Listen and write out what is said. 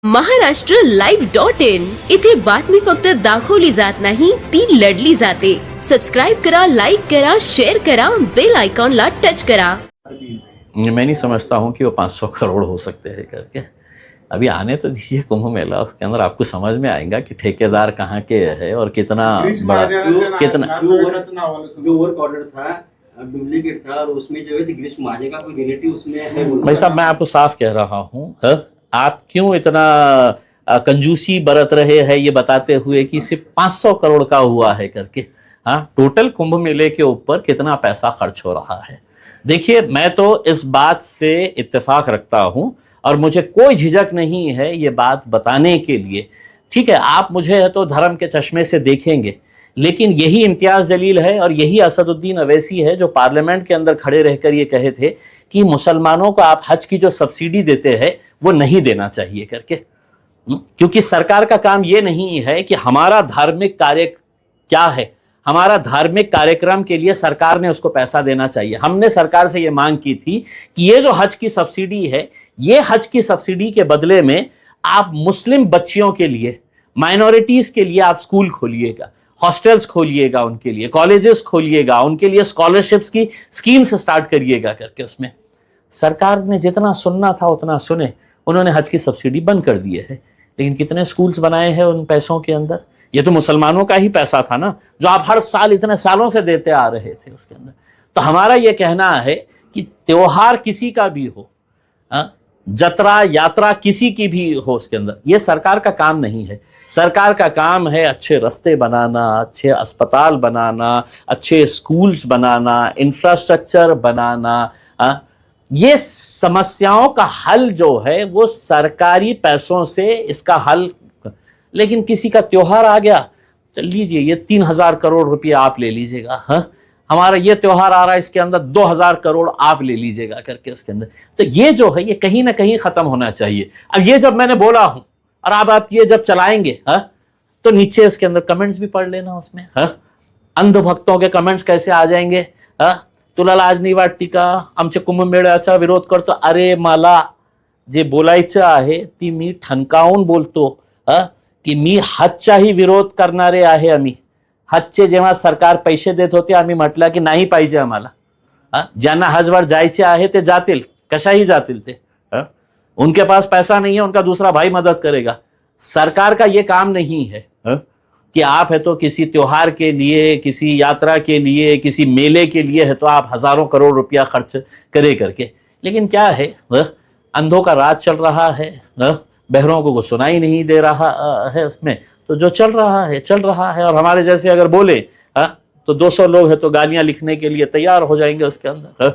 महाराष्ट्रलाइव्ह.in इथे बातमी फक्त दाखवली जात नाही, ती लढली जाते। सबस्क्राइब करा, लाइक करा, शेयर करा, बेल आइकॉनला टच करा। मैं नहीं समझता हूँ कि वो 500 करोड़ हो सकते हैं करके। अभी आने तो दीजिए कुंभ मेला, उसके अंदर आपको समझ में आएगा कि ठेकेदार कहाँ के है और कितना बड़ा कितना जो वर्क ऑर्डर था डुप्लीकेट था और उसमें जो है ग्रीष्म महाजन का कोई रिलेटिव उसमें है। भाई साहब, मैं आपको साफ कह रहा हूँ, आप क्यों इतना कंजूसी बरत रहे हैं ये बताते हुए कि सिर्फ 500 करोड़ का हुआ है करके। हाँ, टोटल कुंभ मेले के ऊपर कितना पैसा खर्च हो रहा है। देखिए, मैं तो इस बात से इत्तेफाक रखता हूं और मुझे कोई झिझक नहीं है ये बात बताने के लिए। ठीक है, आप मुझे तो धर्म के चश्मे से देखेंगे, लेकिन यही इम्तियाज जलील है और यही असदुद्दीन अवैसी है जो पार्लियामेंट के अंदर खड़े रहकर ये कहे थे कि मुसलमानों को आप हज की जो सब्सिडी देते हैं वो नहीं देना चाहिए करके। क्योंकि सरकार का काम ये नहीं है कि हमारा धार्मिक कार्य क्या है, हमारा धार्मिक कार्यक्रम के लिए सरकार ने उसको पैसा देना चाहिए। हमने सरकार से ये मांग की थी कि ये जो हज की सब्सिडी है, ये हज की सब्सिडी के बदले में आप मुस्लिम बच्चियों के लिए, माइनॉरिटीज के लिए आप स्कूल खोलिएगा, हॉस्टल्स खोलिएगा, उनके लिए कॉलेजेस खोलिएगा, उनके लिए स्कॉलरशिप्स की स्कीम्स स्टार्ट करिएगा करके। उसमें सरकार ने जितना सुनना था उतना सुने, उन्होंने हज की सब्सिडी बंद कर दी है। लेकिन कितने स्कूल्स बनाए हैं उन पैसों के अंदर? ये तो मुसलमानों का ही पैसा था ना, जो आप हर साल इतने सालों से देते आ रहे थे उसके अंदर। तो हमारा ये कहना है कि त्योहार किसी का भी हो, जतरा यात्रा किसी की भी हो, उसके अंदर ये सरकार का काम नहीं है। सरकार का काम है अच्छे रास्ते बनाना, अच्छे अस्पताल बनाना, अच्छे स्कूल्स बनाना, इंफ्रास्ट्रक्चर बनाना। ये समस्याओं का हल जो है वो सरकारी पैसों से इसका हल। लेकिन किसी का त्योहार आ गया, तो लीजिए ये 3000 करोड़ रुपया आप ले लीजिएगा। हाँ, हमारा ये त्योहार आ रहा है, इसके अंदर 2000 करोड़ आप ले लीजिएगा करके उसके अंदर। तो ये जो है ये कहीं ना कहीं खत्म होना चाहिए। अब ये जब मैंने बोला हूं और आप ये जब चलाएंगे, तो नीचे इसके अंदर कमेंट्स भी पढ़ लेना उसमें। अंधभक्तों के कमेंट्स कैसे आ जाएंगे? तुला लाज नाही वाटती का, आमच्या कुंभमेळ्याचा विरोध करतो? अरे, मला जे बोलायचं आहे ती मी ठणकावून बोलतो की मी हजचाही विरोध करणारे आहे। आम्ही हजचे जेव्हा सरकार पैसे देत होते, आम्ही म्हटलं की नाही पाहिजे आम्हाला। ज्यांना हजवर जायचे आहे ते जातील, कशाही जातील ते। उनके पास पैसा नहीं है, उनका दूसरा भाई मदद करेगा। सरकार का ये काम नहीं है कि आप है तो किसी त्योहार के लिए, किसी यात्रा के लिए, किसी मेले के लिए है तो आप हजारों करोड़ रुपया खर्च करे करके। लेकिन क्या है, अंधों का राज चल रहा है, बहरों को सुनाई नहीं दे रहा है उसमें। तो जो चल रहा है चल रहा है, और हमारे जैसे अगर बोले तो 200 लोग है तो गालियां लिखने के लिए तैयार हो जाएंगे उसके अंदर।